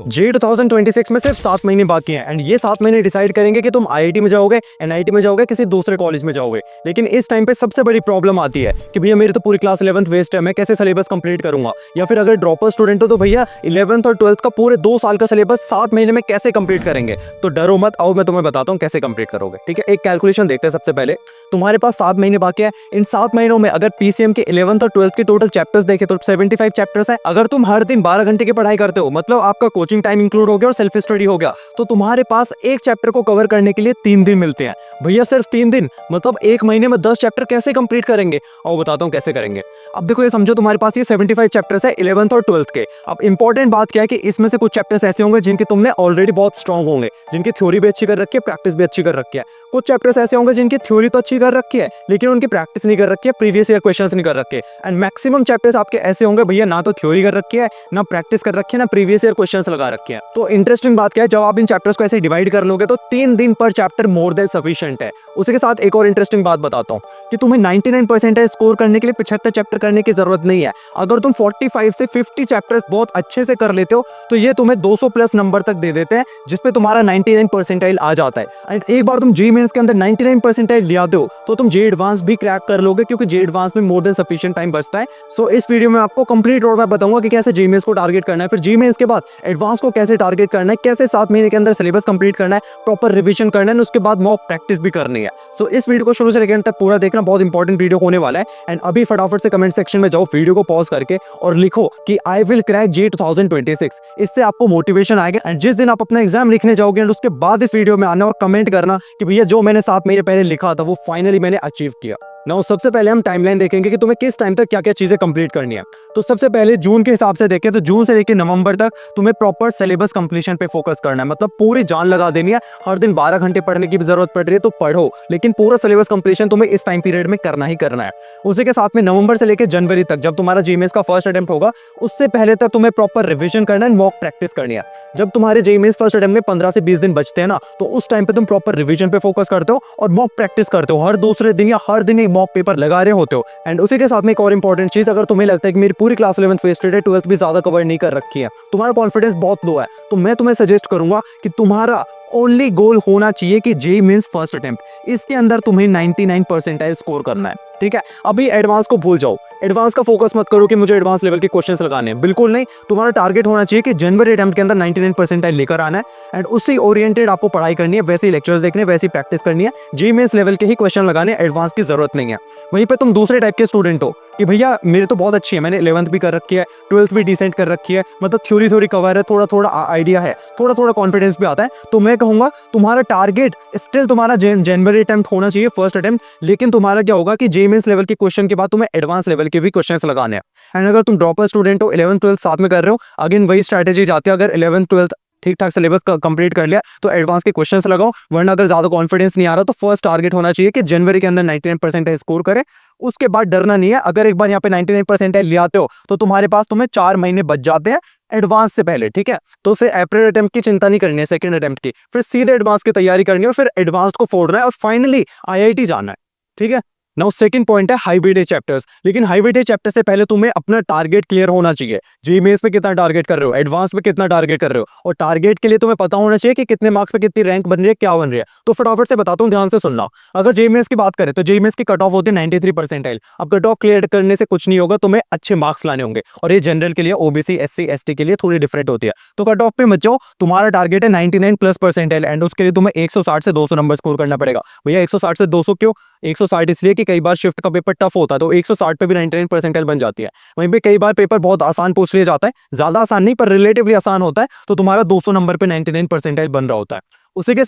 जे 2026 में सिर्फ 7 महीने बाकी हैं एंड ये 7 महीने डिसाइड करेंगे कि तुम आईआईटी में जाओगे, एनआईटी में जाओगे, किसी दूसरे कॉलेज में जाओगे। लेकिन इस टाइम पे सबसे बड़ी प्रॉब्लम आती है कि भैया मेरी तो पूरी क्लास 11th वेस्ट है, मैं कैसे सिलेबस कंप्लीट करूंगा। या फिर अगर ड्रॉपर स्टूडेंट हो तो भैया 11th और 12th का पूरे 2 साल का सिलेबस 7 महीने में कैसे कंप्लीट करेंगे। तो डरो मत, आओ मैं तुम्हें बताता हूँ कैसे कंप्लीट करोगे। ठीक है, एक कैलकुलेशन देखते हैं। सबसे पहले तुम्हारे पास 7 महीने बाकी है। इन 7 महीनों में अगर पीसीएम के 11th और 12th के टोटल चैप्टर्स देखे तो 75 चैप्टर्स है। अगर तुम हर दिन 12 घंटे की पढ़ाई करते हो, मतलब आपका कोचिंग टाइम इंक्लूड हो गया और सेल्फ स्टडी हो गया, तो तुम्हारे पास एक चैप्टर को कवर करने के लिए 3 दिन मिलते हैं। भैया सिर्फ 3 दिन, मतलब एक महीने में 10 चैप्टर कैसे कंप्लीट करेंगे। और बताता हूँ कैसे करेंगे। अब देखो, ये समझो तुम्हारे पास ये 75 चैप्टर्स है 11th और 12th के। अब इंपॉर्टेंट बात क्या है कि इसमें से कुछ चैप्टर्स ऐसे होंगे जिनके तुमने ऑलरेडी बहुत स्ट्रांग होंगे, जिनकी थ्योरी भी अच्छी कर रखी है, प्रैक्टिस भी अच्छी कर रखी है। कुछ चैप्टर्स ऐसे होंगे जिनकी थ्योरी तो अच्छी कर रखी है लेकिन उनकी प्रैक्टिस नहीं कर रखी है, प्रीवियस ईयर क्वेश्चंस नहीं कर रखे। एंड मैक्सिमम चैप्टर्स आपके ऐसे होंगे भैया ना तो थ्योरी कर रखी है, ना प्रैक्टिस कर रखी है, ना प्रीवियस ईयर क्वेश्चंस लगा रखे हैं। तो इंटरेस्टिंग बात क्या है, जब आप इन चैप्टर्स को ऐसे डिवाइड कर लोगे तो 3 दिन पर चैप्टर मोर देन सफिशिएंट है। उसी के साथ एक और इंटरेस्टिंग बात बताता हूँ कि तुम्हें 99% स्कोर करने के लिए 75 चैप्टर करने की जरूरत नहीं है। अगर तुम 45 से 50 चैप्टर्स बहुत अच्छे से कर लेते हो तो ये तुम्हें 200 प्लस नंबर तक दे देते हैं, जिसपे तुम्हारा 99 परसेंटाइल आ जाता है। एंड एक बार तुम जे मेंस के अंदर 99 परसेंटाइल ले आते हो तो तुम जे एडवांस भी क्रैक कर लोगे, क्योंकि जे एडवांस में मोर देन सफिशिएंट टाइम बचता है। सो इस वीडियो में आपको कंप्लीट रोड मैप बताऊंगा कि कैसे जे मेंस को टारगेट करना है, फिर जे मेंस के बाद एडवांस को कैसे टारगेट करना है, कैसे 7 महीने के अंदर सिलेबस कंप्लीट करना है, प्रॉपर रिवीजन करना है, उसके बाद मॉक प्रैक्टिस भी करनी है। सो इस वीडियो को शुरू से लेकर अंत तक पूरा देखना, बहुत इंपॉर्टेंट वीडियो होने वाला है। एंड अभी फटाफट से कमेंट सेक्शन में जाओ, वीडियो को पॉज करके और लिखो कि आई विल क्रैक जे 2026। इससे आपको मोटिवेशन आएगा। एंड जिस दिन आप अपना एग्जाम लिखने जाओगे उसके बाद इस वीडियो में आना और कमेंट करना कि भैया जो मैंने 7 महीने पहले लिखा था वो फाइनली मैंने अचीव किया। नाउ सबसे पहले हम टाइमलाइन देखेंगे कि तुम्हें किस टाइम तक क्या क्या चीजें कंप्लीट करनी है। तो सबसे पहले जून के हिसाब से देखें तो जून से लेकर नवंबर तक तुम्हें प्रॉपर सिलेबस कंप्लीशन पे फोकस करना है, मतलब पूरी जान लगा देनी है। हर दिन 12 घंटे पढ़ने की भी जरूरत पड़ रही है तो पढ़ो, लेकिन पूरा सिलेबस कंप्लीशन तुम्हें इस टाइम पीरियड में करना ही करना है। उसी के साथ में नवंबर से लेकर जनवरी तक जब तुम्हारा जेईमेंस का फर्स्ट अटेम्प्ट होगा उससे पहले तक तुम्हें प्रॉपर रिविजन करना है, मॉक प्रैक्टिस करनी है। जब तुम्हारे जेईमेंस फर्स्ट अटेम्प्ट में 15 से 20 दिन बचते हैं ना, तो उस टाइम पे तुम प्रॉपर रिविजन पे फोकस करते हो और मॉक प्रैक्टिस करते हो। हर दूसरे दिन या हर दिन एक मॉक पेपर लगा होते हो। एंड उसी के साथ में एक और इंपॉर्टेंट चीज, अगर तुम्हें लगता है कि मेरी पूरी क्लास 11th वेस्टेड है, 12th भी ज्यादा कवर नहीं कर रखी है, तुम्हारा कॉन्फिडेंस बहुत लो है, तो मैं तुम्हें सजेस्ट करूंगा कि तुम्हारा ओनली गोल होना चाहिए कि जे मींस फर्स्ट अटेम्प्ट, इसके अंदर तुम्हें 99 परसेंटाइल स्कोर करना है। ठीक है, अभी एडवांस को भूल जाओ, एडवांस का फोकस मत करो कि मुझे एडवांस लेवल के क्वेश्चंस लगाने हैं, बिल्कुल नहीं। तुम्हारा टारगेट होना चाहिए कि जनवरी अटेम्प्ट के अंदर 99 परसेंटाइल लेकर आना है एंड उससे ओरिएंटेड आपको पढ़ाई करनी है, वैसे ही लेक्चर्स देखने, वैसी प्रैक्टिस करनी है। जे मींस लेवल के ही क्वेश्चन लगाने, एडवांस की जरूरत नहीं है। वहीं पे तुम दूसरे टाइप के स्टूडेंट हो कि भैया मेरे तो बहुत अच्छी है, मैंने 11th भी कर रखी है, 12th भी डिसेंट कर रखी है, मतलब थ्योरी कवर है, थोड़ा थोड़ा आइडिया है, थोड़ा थोड़ा कॉन्फिडेंस भी आता है, तो मैं कहूंगा तुम्हारा टारगेट स्टिल तुम्हारा जनवरी अटेम्प्ट होना चाहिए, फर्स्ट अटेम्प्ट। लेकिन तुम्हारा क्या होगा कि जे मेंस लेवल के क्वेश्चन के बाद तुम्हें एडवांस लेवल के भी क्वेश्चंस लगाने हैं। एंड अगर तुम ड्रॉपर स्टूडेंट हो, 11th 12th साथ में कर रहे हो, अगेन वही स्ट्रैटेजी जाती है। अगर 11th 12th ठीक ठाक सिलेबस कंप्लीट कर लिया तो एडवांस के क्वेश्चंस लगाओ, वरना अगर ज्यादा कॉन्फिडेंस नहीं आ रहा तो फर्स्ट टारगेट होना चाहिए कि जनवरी के अंदर 99% स्कोर करे। उसके बाद डरना नहीं है, अगर एक बार यहाँ पे 99% ले आते हो तो तुम्हारे पास तुम्हें 4 महीने बच जाते हैं एडवांस से पहले। ठीक है, तो उसे अप्रैल अटेम्प्ट की चिंता नहीं करनी है, सेकंड अटेम्प्ट की, फिर सीधे एडवांस की तैयारी करनी है और फिर एडवांस को फोड़ना है और फाइनली आईआईटी जाना है। ठीक है, नाउ सेकंड पॉइंट है हाइब्रिड चैप्टर्स। लेकिन हाइब्रिड चैप्टर से पहले तुम्हें अपना टारगेट क्लियर होना चाहिए। जे मेंस में कितना टारगेट कर रहे हो, एडवांस में कितना टारगेट कर रहे हो, और टारगेट के लिए तुम्हें पता होना चाहिए कि कितने मार्क्स पे कितनी रैंक बन रही है, क्या बन रही है। तो फटाफट से बताता हूँ, ध्यान से सुनना। अगर जे मेंस की बात करें तो जे मेंस की कट ऑफ होती है 93 परसेंटाइल। अब कट ऑफ क्लियर करने से कुछ नहीं होगा, तुम्हें अच्छे मार्क्स लाने होंगे, और ये जनरल के लिए, ओबीसी एससी एसटी के लिए थोड़ी डिफरेंट होती है। तो कट ऑफ पे मत जाओ, तुम्हारा टारगेट है 99 प्लस परसेंटाइल एंड उसके लिए तुम्हें 160 से 200 नंबर स्कोर करना पड़ेगा। भैया 160 से 200 क्यों? 160 इसलिए कि कई बार शिफ्ट का पेपर टफ होता है तो 160 पे भी 99 परसेंटाइल बन जाती है। वहीं पे कई बार पेपर बहुत आसान पूछ लिया जाता है, ज्यादा आसान नहीं पर रिलेटिवली आसान होता है, तो तुम्हारा 200 नंबर पे 99 परसेंटाइल बन रहा होता है। उसी के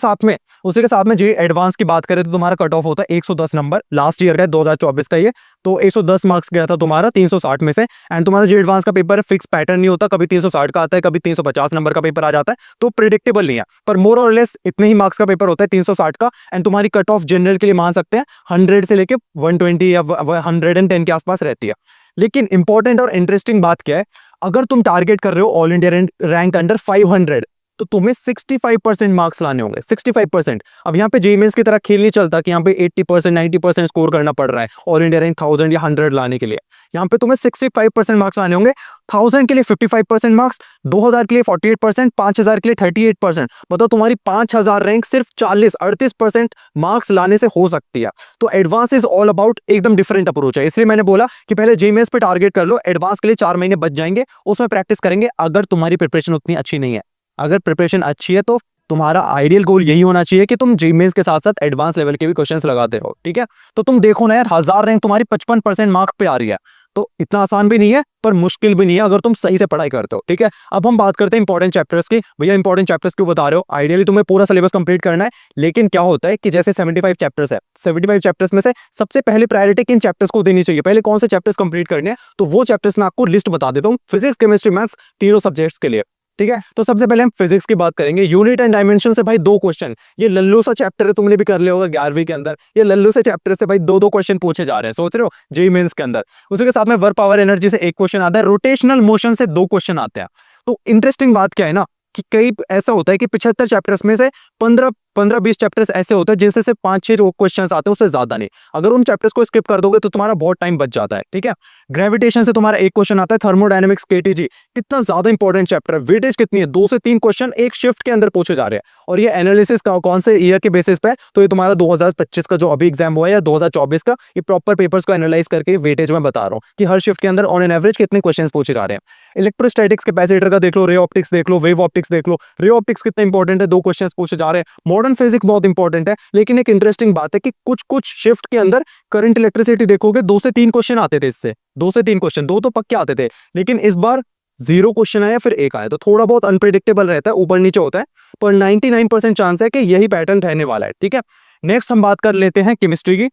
साथ में जे एडवांस की बात करें तो तुम्हारा कट ऑफ होता है 110 नंबर, लास्ट ईयर का 2024 का ये, तो 110 मार्क्स गया था तुम्हारा 360 में से। एंड तुम्हारा जे एडवांस का पेपर फिक्स पैटर्न नहीं होता, कभी 360 का आता है, कभी 350 नंबर का पेपर आ जाता है, तो प्रिडिक्टेबल नहीं है, पर मोर और लेस इतने ही मार्क्स का पेपर होता है 360 का। एंड तुम्हारी कट ऑफ जनरल के लिए मान सकते हैं 100 से लेके 120 या 110 के आसपास रहती है। लेकिन इंपॉर्टेंट और इंटरेस्टिंग बात क्या है, अगर तुम टारगेट कर रहे हो ऑल इंडिया रैंक अंडर 500, तो तुम्हें 65% मार्क्स लाने होंगे, 65%। अब यहाँ पे जेईई मेंस की तरह खेल नहीं चलता कि यहाँ पे 80% 90% स्कोर करना पड़ रहा है ऑल इंडिया रैंक 1000 या 100 लाने के लिए। यहाँ पे तुम्हें 65% मार्क्स लाने होंगे, 1000 के लिए 55% मार्क्स, 2000 के लिए 48%, 5000 के लिए 38%। मतलब तुम्हारी 5000 रैंक सिर्फ 38% मार्क्स लाने से हो सकती है। तो एडवांस इज ऑल अबाउट एकदम डिफरेंट अप्रोच है, इसलिए मैंने बोला कि पहले जेईई मेंस पे टारगेट कर लो, एडवांस के लिए 4 महीने बच जाएंगे, उसमें प्रैक्टिस करेंगे। अगर तुम्हारी प्रिपरेशन उतनी अच्छी नहीं है, अगर प्रिपरेशन अच्छी है तो तुम्हारा आइडियल गोल यही होना चाहिए कि तुम जेईई मेंस के साथ साथ एडवांस लेवल के भी क्वेश्चंस लगाते रहो, ठीक है। तो तुम देखो ना यार, 1000 रैंक तुम्हारी 55% मार्क्स पे आ रही है, तो इतना आसान भी नहीं है पर मुश्किल भी नहीं है अगर तुम सही से पढ़ाई करते हो, ठीक है। अब हम बात करते हैं इंपॉर्टेंट चैप्टर्स की। भैया इंपॉर्टेंट चैप्टर्स क्यों बता रहे हो? आइडियली तुम्हें पूरा सिलेबस कंप्लीट करना है, लेकिन क्या होता है कि जैसे 75 चैप्टर्स है, 75 चैप्टर्स में से सबसे पहले प्रायोरिटी किन चैप्टर्स को देनी चाहिए, पहले कौन से चैप्टर्स कंप्लीट करने हैं, तो वो चैप्टर्स मैं आपको लिस्ट बता देता हूँ, फिजिक्स केमिस्ट्री मैथ्स तीनों सब्जेक्ट्स के लिए, ठीक है। तो सबसे पहले हम फिजिक्स की बात करेंगे। यूनिट एंड डायमेंशन से भाई 2 क्वेश्चन, ये लल्लू सा चैप्टर है, तुमने भी कर लिया होगा 11वीं के अंदर। ये लल्लू से चैप्टर से भाई 2 क्वेश्चन पूछे जा रहे हैं, सोच रहे हो, जेईई मेंस के अंदर। उसी के साथ में वर्क पावर एनर्जी से 1 क्वेश्चन आता है, रोटेशनल मोशन से 2 क्वेश्चन आते हैं। तो इंटरेस्टिंग बात क्या है ना कि कई ऐसा होता है कि 75 चैप्टर्स में से 15-20 चैप्टर्स ऐसे होते हैं जिनसे से 5-6 क्वेश्चंस आते हैं, उससे ज्यादा नहीं। अगर उन चैप्टर्स को स्किप कर दोगे तो तुम्हारा बहुत टाइम बच जाता है, ठीक है। ग्रेविटेशन से तुम्हारा 1 क्वेश्चन आता है, थर्मोडायनेमिक्स केटीजी, कितना ज्यादा इंपॉर्टेंट चैप्टर है, वेटेज कितनी है, 2 से 3 क्वेश्चन एक शिफ्ट के अंदर पूछे जा रहे हैं। और ये एनालिसिस का कौन से ईयर के बेसिस पे, तो ये तुम्हारा 2025 का जो अभी एग्जाम हुआ है या 2024 का, ये प्रॉपर पेपर्स को एनालाइज करके वेटेज में बता रहा हूँ कि हर शिफ्ट के अंदर ऑन एन एवरेज कितने क्वेश्चन पूछे जा रहे हैं। इलेक्ट्रोस्टैटिक्स कैपेसिटर का देख लो, रे ऑप्टिक्स देख लो, वेव ऑप्टिक्स देख लो। रे ऑप्टिक्स कितना इंपॉर्टेंट है, 2 क्वेश्चन पूछे जा रहे हैं। मॉडर्न फिजिक्स बहुत इंपॉर्टेंट है, लेकिन एक इंटरेस्टिंग बात है कि कुछ कुछ शिफ्ट के अंदर करंट इलेक्ट्रिसिटी देखोगे 2 से 3 क्वेश्चन आते थे, इससे 2 से 3 क्वेश्चन, 2 तो पक्के आते थे, लेकिन इस बार 0 क्वेश्चन आया फिर 1 आया, तो थोड़ा बहुत अनप्रिडिक्टेबल रहता है, ऊपर नीचे होता है, पर 99% चांस है कि यही पैटर्न रहने वाला है, ठीक है। नेक्स्ट हम बात कर लेते हैं केमिस्ट्री की।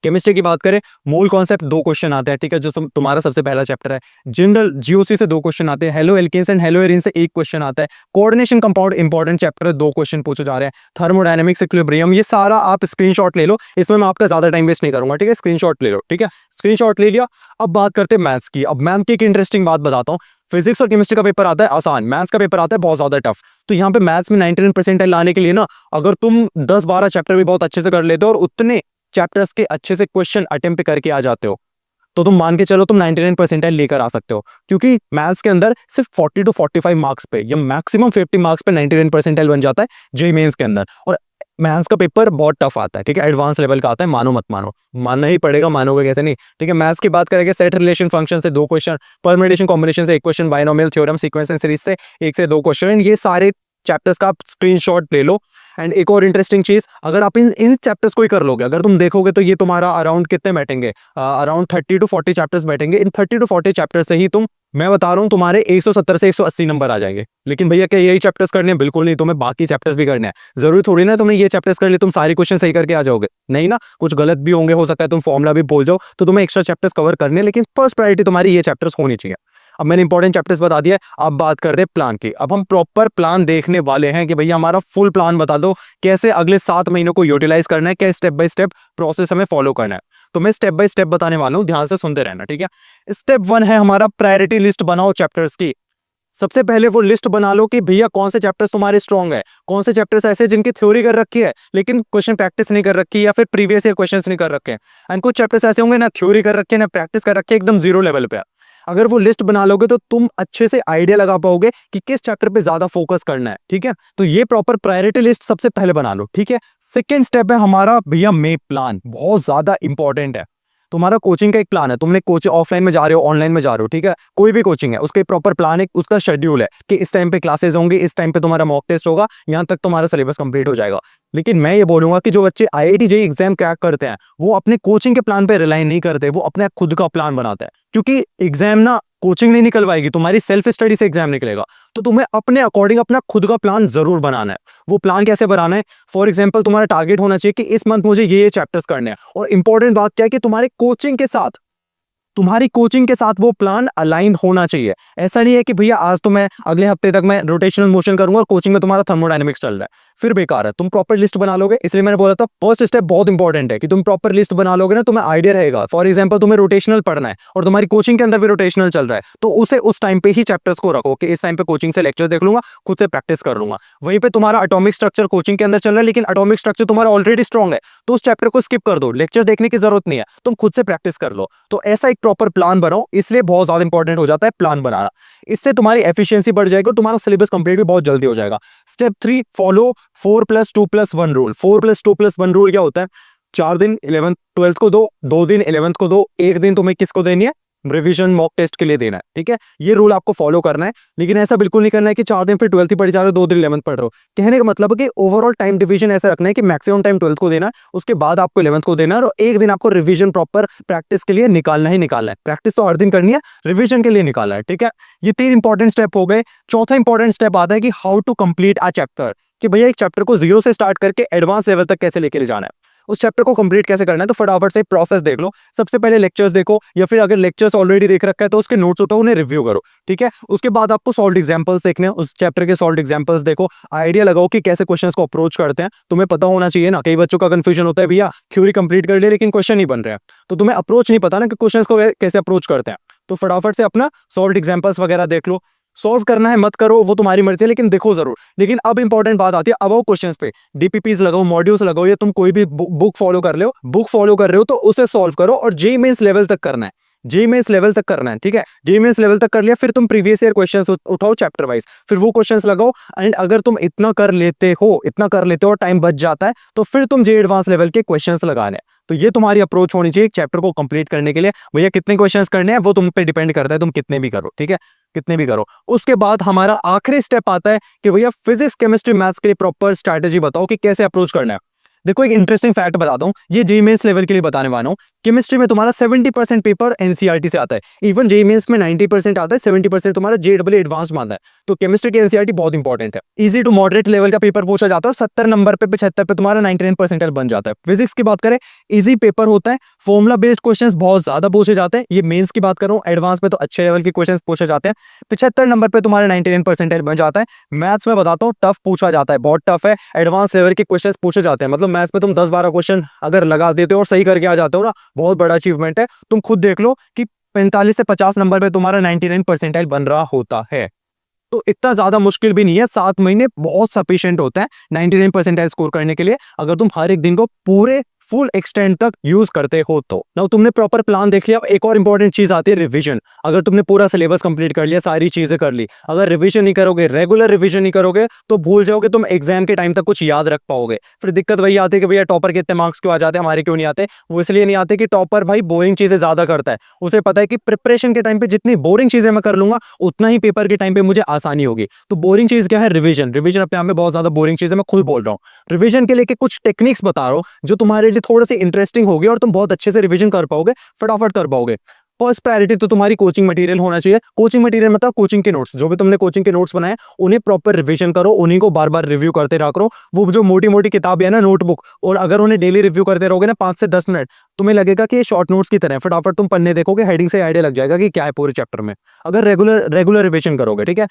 केमिस्ट्री की बात करें, मूल कॉन्सेप्ट 2 क्वेश्चन आते हैं, ठीक है, जो तुम्हारा सबसे पहला चैप्टर है। जनरल जीओसी से 2 क्वेश्चन आते हैं, haloalkanes and haloarene से 1 क्वेश्चन आता है। कोऑर्डिनेशन कंपाउंड इंपॉर्टेंट चैप्टर है, 2 क्वेश्चन पूछे जा रहे हैं। थर्मोडायनेमिक्स, इक्विलिब्रियम, ये सारा आप स्क्रीनशॉट ले लो, इसमें मैं आपका ज्यादा टाइम वेस्ट नहीं करूंगा, ठीक है, स्क्रीनशॉट ले लो, ठीक है, स्क्रीनशॉट ले लिया। अब बात करते हैं मैथ्स की। अब मैथ की एक इंटरेस्टिंग बात बताता हूँ, फिजिक्स और केमिस्ट्री का पेपर आता है आसान, मैथ्स का पेपर आता है बहुत ज्यादा टफ। तो यहाँ पे मैथ्स में 99% लाने के लिए ना, अगर तुम 10-12 चैप्टर भी बहुत अच्छे से कर लेते हो और उतने चैप्टर्स के अच्छे से क्वेश्चन अटेम्प्ट करके आ जाते हो, तो तुम मान के चलो तुम 99% लेकर आ सकते हो, क्योंकि मैथ्स के अंदर सिर्फ 40 to 45 मार्क्स पे या मैक्सिमम 50 मार्क्स पे 99% बन जाता है जेईई मेंस के अंदर। और मैथ्स का पेपर बहुत टफ आता है, ठीक है, एडवांस लेवल का आता है, मानो मत मानो, मानना ही पड़ेगा, मानोगे कैसे नहीं, ठीक है। मैथ्स की बात करेंगे, सेट रिलेशन फंक्शन से 2 क्वेश्चन, परम्यूटेशन कॉम्बिनेशन से 1 question, binomial theorem, sequence and series से 1 से 2 क्वेश्चन। ये सारे चैप्टर्स का आप स्क्रीनशॉट ले लो। एंड एक और इंटरेस्टिंग चीज, अगर आप इन चैप्टर्स को ही कर लोगे, अगर तुम देखोगे तो ये तुम्हारा अराउंड कितने बैठेंगे, अराउंड 30 to 40 चैप्टर्स बैठेंगे। इन 30 to 40 चैप्टर्स से ही तुम, मैं बता रहा हूँ, तुम्हारे 170 से 180 नंबर आ जाएंगे। लेकिन भैया क्या यही चैप्टर्स करने हैं? बिल्कुल नहीं, तुम्हें बाकी चैप्टर्स भी करने हैं। जरूरी थोड़ी ना तुमने ये चैप्टर्स कर लिए तुम सारे क्वेश्चन सही करके आ जाओगे, नहीं ना, कुछ गलत भी होंगे, हो सकता है तुम फॉर्मुला भी भूल जाओ, तो तुम्हें एक्स्ट्रा चैप्टर्स कवर करने, लेकिन फर्स्ट प्रायोरिटी तुम्हारी ये चैप्टर्स होनी चाहिए। अब मैंने इंपॉर्टेंट चैप्टर्स बता दिया, अब बात करते हैं प्लान की। अब हम प्रॉपर प्लान देखने वाले हैं कि भैया हमारा फुल प्लान बता दो, कैसे अगले 7 महीनों को यूटिलाइज करना है, क्या स्टेप बाय स्टेप प्रोसेस हमें फॉलो करना है। तो मैं स्टेप बाय स्टेप बताने वाला हूं, ध्यान से सुनते रहना, ठीक है। स्टेप 1 है हमारा प्रायोरिटी लिस्ट बनाओ चैप्टर्स की। सबसे पहले वो लिस्ट बना लो कि भैया कौन से चैप्टर्स तुम्हारे स्ट्रॉन्ग है, कौन से चैप्टर्स ऐसे जिनकी थ्योरी कर रखी है लेकिन क्वेश्चन प्रैक्टिस नहीं कर रखी, या फिर प्रीवियस ईयर क्वेश्चंस नहीं कर रखे हैं। एंड कुछ चैप्टर्स ऐसे होंगे ना थ्योरी कर रखे हैं ना प्रैक्टिस कर रखी है, एकदम 0 लेवल पे। अगर वो लिस्ट बना लोगे तो तुम अच्छे से आइडिया लगा पाओगे कि किस चैप्टर पे ज्यादा फोकस करना है, ठीक है। तो ये प्रॉपर प्रायोरिटी लिस्ट सबसे पहले बना लो, ठीक है। सेकेंड स्टेप है हमारा भैया मे प्लान, बहुत ज्यादा इंपॉर्टेंट है। तुम्हारा कोचिंग का एक प्लान है, तुमने कोचिंग ऑफलाइन में जा रहे हो, ऑनलाइन में जा रहे हो, ठीक है, कोई भी कोचिंग है उसका प्रॉपर प्लान है, उसका शेड्यूल है कि इस टाइम पे क्लासेस होंगी, इस टाइम पे तुम्हारा मॉक टेस्ट होगा, यहाँ तक तुम्हारा सिलेबस कंप्लीट हो जाएगा। लेकिन मैं ये बोलूंगा कि जो बच्चे आईआईटी जेईई एग्जाम क्रैक करते हैं वो अपने कोचिंग के प्लान पे रिलाई नहीं करते, वो अपने खुद का प्लान बनाते हैं, क्योंकि एग्जाम ना कोचिंग नहीं निकलवाएगी, तुम्हारी सेल्फ स्टडी से एग्जाम निकलेगा। तो तुम्हें अपने अकॉर्डिंग अपना खुद का प्लान जरूर बनाना है। वो प्लान कैसे बनाना है? फॉर एग्जांपल तुम्हारा टारगेट होना चाहिए कि इस मंथ मुझे ये चैप्टर्स करने हैं, और इंपॉर्टेंट बात क्या है कि तुम्हारे कोचिंग के साथ तुम्हारी कोचिंग के साथ वो प्लान अलाइन होना चाहिए। ऐसा नहीं है कि भैया आज तो मैं अगले हफ्ते तक मैं रोटेशनल मोशन करूंगा और कोचिंग में तुम्हारा थर्मोडायनेमिक्स चल रहा है, फिर बेकार है। तुम प्रॉपर लिस्ट बना लोगे, इसलिए मैंने बोला था फर्स्ट स्टेप बहुत इंपॉर्टेंट है कि तुम प्रॉपर लिस्ट बना लोगे ना, तुम्हें आइडिया रहेगा। फॉर एग्जाम्पल तुम्हें रोटेशनल पढ़ना है और तुम्हारी कोचिंग के अंदर भी रोटेशनल चल रहा है, तो उसे उस टाइम पे ही चैप्टर्स को रखो कि इस टाइम पे कोचिंग से लेक्चर देख लूंगा, खुद से प्रैक्टिस कर लूंगा। वहीं पे तुम्हारा एटॉमिक स्ट्रक्चर कोचिंग के अंदर चल रहा है, लेकिन एटॉमिक स्ट्रक्चर तुम्हारा ऑलरेडी स्ट्रॉन्ग है, तो उस चैप्टर को स्किप कर दो, लेक्चर देखने की जरूरत नहीं है, तुम खुद से प्रैक्टिस कर लो। तो ऐसा एक प्रॉपर प्लान बनाओ, इसलिए बहुत ज्यादा इंपॉर्टेंट हो जाता है प्लान बनाना। इससे तुम्हारी एफिशिएंसी बढ़ जाएगी और तुम्हारा सिलेबस कंप्लीट भी बहुत जल्दी हो जाएगा। Step 3, follow 4+2+1 rule. 4+2+1 रूल क्या होता है? 4 दिन 11th 12th को दो, 2 दिन 11th को दो, 1 दिन तुम्हें किसको देनी है? रिवीजन मॉक टेस्ट के लिए देना है, ठीक है। ये रूल आपको फॉलो करना है, लेकिन ऐसा बिल्कुल नहीं करना है कि 4 दिन फिर 12th ही पढ़ जा रहे हो, 2 दिन 11th पढ़ रहे हो। कहने का मतलब है कि ओवरऑल टाइम डिवीजन ऐसा रखना है कि मैक्सिमम टाइम 12th को देना है, उसके बाद आपको 11th को देना है, और 1 दिन आपको रिवीजन प्रॉपर प्रैक्टिस के लिए निकालना ही निकालना है। प्रैक्टिस तो हर दिन करनी है, रिवीजन के लिए निकालना है, ठीक है। ये 3 इंपॉर्टेंट स्टेप हो गए। चौथा इंपॉर्टेंट स्टेप आता है कि how to complete a chapter, कि भैया एक चैप्टर को 0 से स्टार्ट करके एडवांस लेवल तक कैसे लेके जाना है, उस चैप्टर को कंप्लीट कैसे करना है। तो फटाफट से प्रोसेस देख लो। सबसे पहले लेक्चर्स देखो, या फिर अगर लेक्चर्स ऑलरेडी देख रखा है तो उसके नोट्स उठाओ, उन्हें रिव्यू करो, ठीक है। उसके बाद आपको सॉल्व एग्जांपल्स देखने हैं, उस चैप्टर के सॉल्व एग्जांपल्स देखो, आइडिया लगाओ कि कैसे क्वेश्चंस को अप्रोच करते हैं। तुम्हें पता होना चाहिए ना, कई बच्चों का कंफ्यूजन होता है भैया थ्योरी कंप्लीट कर लिया लेकिन क्वेश्चन नहीं बन रहे हैं, तो तुम्हें अप्रोच नहीं पता ना कि क्वेश्चंस को कैसे अप्रोच करते हैं। तो फटाफट से अपना सॉल्व एग्जांपल्स वगैरह देख लो। सॉल्व करना है मत करो, वो तुम्हारी मर्जी है, लेकिन देखो जरूर। लेकिन अब इंपॉर्टेंट बात आती है अब क्वेश्चंस पे, डीपीपीस लगाओ, मॉड्यूल्स लगाओ, या तुम कोई भी बुक फॉलो कर रहे हो, तो उसे सॉल्व करो, और जेईई मेंस लेवल तक करना है। जेईई मेंस लेवल तक करना है, ठीक है। जेईई मेंस लेवल तक कर लिया, फिर तुम प्रीवियस ईयर क्वेश्चंस उठाओ चैप्टर वाइज, फिर वो क्वेश्चंस लगाओ। एंड अगर तुम इतना कर लेते हो और टाइम बच जाता है, तो फिर तुम जेईई एडवांस लेवल के क्वेश्चंस लगाने। तो ये तुम्हारी अप्रोच होनी चाहिए चैप्टर को कंप्लीट करने के लिए। भैया कितने क्वेश्चंस करने हैं वो तुम पे डिपेंड करता है, तुम कितने भी करो, ठीक है, कितने भी करो। उसके बाद हमारा आखिरी स्टेप आता है कि भैया फिजिक्स केमिस्ट्री मैथ्स के लिए प्रॉपर स्ट्रैटेजी बताओ कि कैसे अप्रोच करना है। देखो एक इंटरेस्टिंग फैक्ट बताता हूँ, ये जेईई मेंस लेवल के लिए बताने वाला हूँ। केमिस्ट्री में तुम्हारा 70% पेपर एनसीईआरटी से आता है, इवन जेईई मेंस में 90% आता है, 70% तुम्हारा जेईई एडवांस आता है। तो केमिस्ट्री की एनसीईआरटी बहुत इंपॉर्टेंट है। इजी टू मॉडरेट लेवल का पेपर पूछा जाता है, और 70 नंबर पे 75 पे तुम्हारा 99% बन जाता है। फिजिक्स की बात करें, इजी पेपर होता है, फॉर्मुला बेस्ड क्वेश्चंस बहुत ज्यादा पूछे जाते हैं। ये मेंस की बात कर रहा हूँ, एडवांस में तो अच्छे लेवल के क्वेश्चंस पूछे जाते हैं। 75 नंबर पे तुम्हारा 99% बन जाता है। मैथ्स में बताता हूँ टफ पूछा जाता है, बहुत टफ है, एडवांस लेवल के क्वेश्चंस पूछे जाते हैं। मतलब मैथ्स में तुम 10-12 क्वेश्चन अगर लगा देते हो और सही करके आ जाते हो ना, बहुत बड़ा अचीवमेंट है। तुम खुद देख लो कि 45 से 50 नंबर पे तुम्हारा 99% बन रहा होता है। तो इतना ज्यादा मुश्किल भी नहीं है, 7 महीने बहुत सफिशिएंट होता है 99% स्कोर करने के लिए, अगर तुम हर एक दिन को पूरे फुल एक्सटेंड तक यूज करते हो तो। नाउ तुमने प्रॉपर प्लान देख लिया, एक और इंपॉर्टेंट चीज आती है रिवीजन। अगर तुमने पूरा सिलेबस कंप्लीट कर लिया, सारी चीजें कर ली, अगर रिवीजन नहीं करोगे, रेगुलर रिवीजन नहीं करोगे, तो भूल जाओगे तुम एग्जाम के टाइम तक कुछ याद रख पाओगे। फिर दिक्कत वही आती है कि भैया टॉपर के इतने मार्क्स क्यों आ जाते हैं, हमारे क्यों नहीं आते। वो इसलिए नहीं आते कि टॉपर भाई बोरिंग चीजें ज्यादा करता है, उसे पता है कि प्रिपरेशन के टाइम पे जितनी बोरिंग चीजें मैं कर लूंगा, उतना ही पेपर के टाइम पे मुझे आसानी होगी। तो बोरिंग चीज क्या है? रिवीजन। रिवीजन अपने आप में बहुत ज्यादा बोरिंग चीज है, मैं खुद बोल रहा हूँ। रिवीजन के लिए कुछ टेक्निक्स बता रहा हूँ जो तुम्हारे लिए थोड़े से इंटरेस्टिंग होगी और तुम बहुत अच्छे से रिवीजन कर पाओगे, फटाफट कर पाओगे। फर्स्ट प्रायोरिटी तो तुम्हारी कोचिंग मटेरियल होना चाहिए। कोचिंग मटेरियल मतलब कोचिंग के नोट्स, जो भी तुमने कोचिंग के नोट्स बनाए उन्हें प्रॉपर रिवीजन करो, उन्हीं को बार बार रिव्यू करते रहा करो। वो जो मोटी मोटी किताब है ना, नोटबुक, और अगर उन्हें डेली रिव्यू करते रहोगे ना 5 से 10 मिनट, तुम्हें लगेगा कि ये शॉर्ट नोट्स की तरह है। फटाफट तुम पढ़ने देखोगे, हेडिंग से आइडिया लग जाएगा कि क्या है पूरे चैप्टर में, अगर रेगुलर रिवीजन करोगे, ठीक है।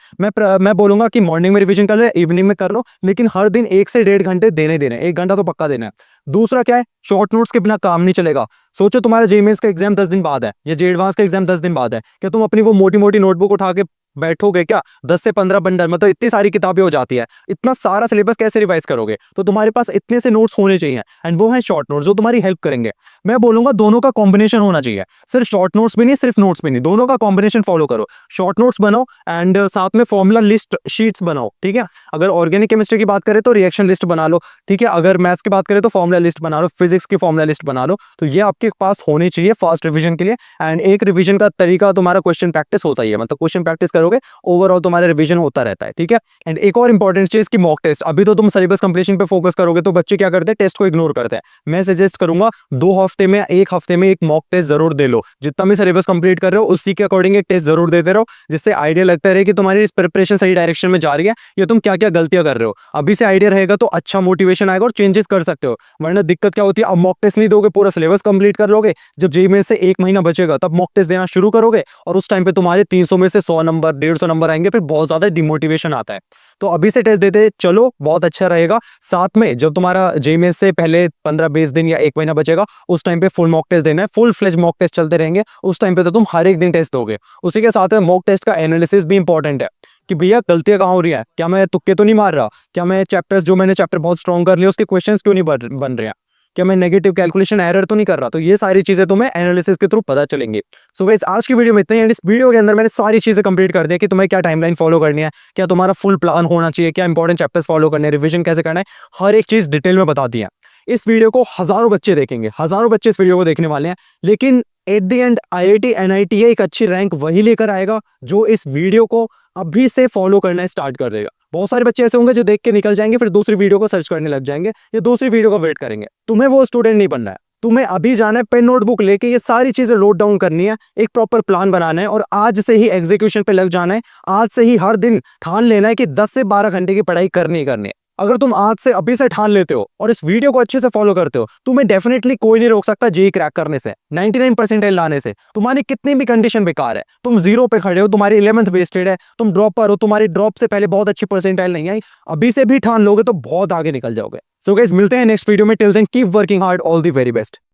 मैं बोलूंगा कि मॉर्निंग में रिवीजन कर लो, इवनिंग में कर लो, लेकिन हर दिन 1 से 1.5 घंटे देने 1 घंटा तो पक्का देना है। दूसरा क्या है, शॉर्ट नोट्स के बिना काम नहीं चलेगा। सोचो तुम्हारा जेईई मेंस का एग्जाम 10 दिन बाद है, या जेईई एडवांस का एग्जाम 10 दिन बाद है, क्या तुम अपनी वो मोटी मोटी नोटबुक उठा के बैठोगे क्या? 10 से 15 बंडल, मतलब इतनी सारी किताबें हो जाती है, इतना सारा सिलेबस कैसे रिवाइज करोगे? तो तुम्हारे पास इतने से नोट्स होने चाहिए, एंड वो है शॉर्ट नोट्स जो तुम्हारी हेल्प करेंगे। मैं बोलूंगा दोनों का कॉम्बिनेशन होना चाहिए, सिर्फ शॉर्ट नोट्स भी नहीं, सिर्फ नोट्स भी नहीं, दोनों का कॉम्बिनेशन फॉलो करो। शॉर्ट नोट्स बनाओ एंड साथ में फॉर्मुला लिस्ट शीट्स बनाओ, ठीक है। अगर ऑर्गेनिक केमिस्ट्री की बात करें तो रिएक्शन लिस्ट बना लो, ठीक है। अगर मैथ्स की बात करें तो फॉर्मुला लिस्ट बना लो, फिजिक्स की फॉर्मुला लिस्ट बना लो। तो ये आपके पास होनी चाहिए फास्ट रिविजन के लिए। एंड एक रिविजन का तरीका तुम्हारा क्वेश्चन प्रैक्टिस होता ही है, मतलब क्वेश्चन प्रैक्टिस करोगे, ओवरऑल तुम्हारा रिवीजन होता रहता है, ठीक है। एंड एक और इंपॉर्टेंट चीज की मॉक टेस्ट। अभी तो तुम सिलेबस कंप्लीशन पे फोकस करोगे तो बच्चे क्या करते हैं, टेस्ट को इग्नोर करते हैं। मैं सजेस्ट करूंगा 2 हफ्ते में, 1 हफ्ते में एक मॉक टेस्ट जरूर दे लो। जितना भी सिलेबस कंप्लीट कर रहे हो उसी के अकॉर्डिंग एक टेस्ट जरूर देते रहो, जिससे आइडिया लगता रहे कि तुम्हारी प्रिपरेशन सही डायरेक्शन में जा रही है या तुम क्या क्या गलतियां कर रहे हो। अभी से आइडिया रहेगा तो अच्छा मोटिवेशन आएगा और चेंजेस कर सकते हो। वरना दिक्कत क्या होती है, अब मॉक टेस्ट नहीं दोगे, पूरा सिलेबस कंप्लीट कर लोगे, जब जेईई में से 1 महीना बचेगा तब मॉक टेस्ट देना शुरू करोगे और उस टाइम पे तुम्हारे 300 में से 100 नंबर, 150 नंबर आएंगे, फिर बहुत ज्यादा डिमोटिवेशन आता है। तो अभी से टेस्ट देते चलो, बहुत अच्छा रहेगा। साथ में जब तुम्हारा जेईई में से पहले 15-20 दिन या 1 महीना बचेगा, उस टाइम पे फुल मॉक टेस्ट देना है। फुल फ्लेज मॉक टेस्ट चलते रहेंगे, उस टाइम पे तो तुम हर एक दिन टेस्ट दोगे। उसी के साथ में मॉक टेस्ट का एनालिसिस भी इंपॉर्टेंट है कि भैया गलतियां कहाँ हो रही है, क्या मैं तुक्के तो नहीं मार रहा, क्या मैं चैप्टर्स जो मैंने चैप्टर बहुत स्ट्रॉन्ग कर लिया उसके क्वेश्चंस क्यों नहीं बन रहे हैं, क्या मैं नेगेटिव कैलकुलेशन एरर तो नहीं कर रहा। तो ये सारी चीजें तुम्हें एनालिसिस के थ्रू पता चलेंगी। सो गाइस, आज की वीडियो में इतना ही। एंड इस वीडियो के अंदर मैंने सारी चीजें कंप्लीट कर दी कि तुम्हें क्या टाइमलाइन फॉलो करनी है, क्या तुम्हारा फुल प्लान होना चाहिए, क्या इंपॉर्टेंट चैप्टर्स फॉलो करने हैं, रिवीजन कैसे करना है, हर एक चीज डिटेल में बता दी है। इस वीडियो को हजारों बच्चे देखेंगे, हजारों बच्चे इस वीडियो को देखने वाले हैं, लेकिन at the end IIT NIT एक अच्छी रैंक वही लेकर आएगा जो इस वीडियो को अभी से फॉलो करना स्टार्ट कर देगा। बहुत सारे बच्चे ऐसे होंगे जो देख के निकल जाएंगे, फिर दूसरी वीडियो को सर्च करने लग जाएंगे या दूसरी वीडियो का वेट करेंगे। तुम्हें वो स्टूडेंट नहीं बनना है। तुम्हें अभी जाना है, पेन नोटबुक लेके ये सारी चीजें नोट डाउन करनी है, एक प्रॉपर प्लान बनाना है और आज से ही एग्जीक्यूशन पे लग जाना है। आज से ही हर दिन ठान लेना है कि 10 से 12 घंटे की पढ़ाई करनी ही करनी है। अगर तुम आज से अभी से ठान लेते हो और इस वीडियो को अच्छे से फॉलो करते हो, तुम्हें डेफिनेटली कोई नहीं रोक सकता जेईई क्रैक करने से, 99 परसेंटाइल लाने से। तुम्हारी कितनी भी कंडीशन बेकार है, तुम जीरो पे खड़े हो, तुम्हारी 11th वेस्टेड है, तुम ड्रॉप पर हो, तुम्हारी ड्रॉप से पहले बहुत अच्छी परसेंटाइल नहीं आई, अभी से भी ठान लोगे तो बहुत आगे निकल जाओगे। सो गाइस, मिलते हैं नेक्स्ट वीडियो में। Till then keep working hard, all the very best.